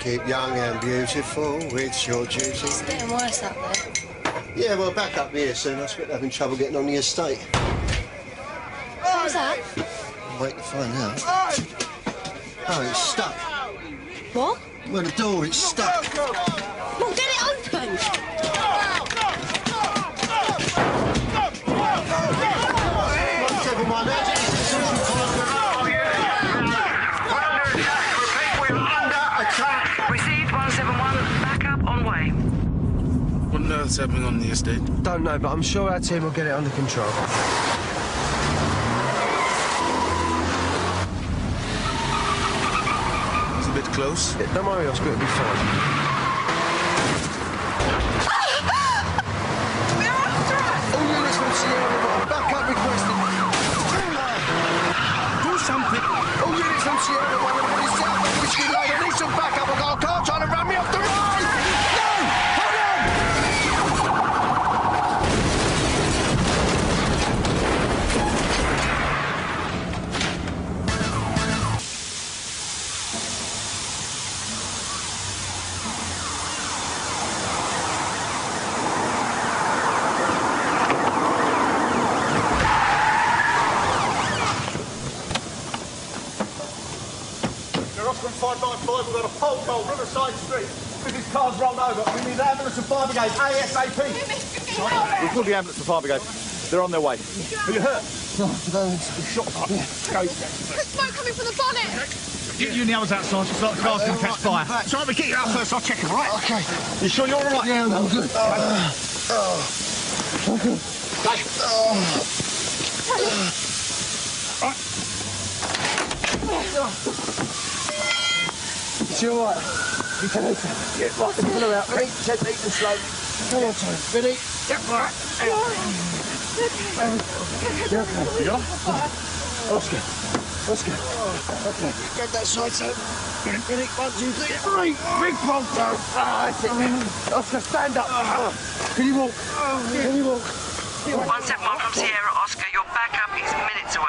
keep young and beautiful, it's your duty. It's getting worse up there. Yeah, well, back up here soon. I expect having trouble getting on the estate. What's that? I'll wait to find out. Oh, it's stuck. What? Well, the door, it's stuck. Well, get it open! Received 171, backup on way. What on earth's happening on the estate? Don't know, but I'm sure our team will get it under control. It's a bit close. Yeah, don't worry, Oscar, it'll be fine. They're after us! All units from Sierra One, backup requested. Do something. All units from Sierra One, everybody south of Whiskey Lane. I need some backup. I've got a car trying to run me off the road! No! Hold on! Oscar 595, we've got a pole goal, Riverside Street. This car's rolled over. We need ambulance and fire brigade, ASAP. We've called the ambulance and fire brigade. They're on their way. Are you hurt? No, shot up. Go. There's smoke coming from the bonnet! You and the others outside, just like the car's going to catch fire. So let me get you out first, I'll check him, all right? OK. You sure you're all right? Yeah, I'm good. It's all right. You can eat it. Yeah, right, pull her out. Ready? Gently and slow. Come on, Tony. Ready? Yep, right. You're okay. You all right? Oscar. Okay. Grab that side, so. Ready? 1, 2, 3. Big bolt down. That's it. Oscar, stand up. Can you walk? Can you walk? 171 from Sierra Oscar, your backup is minutes away.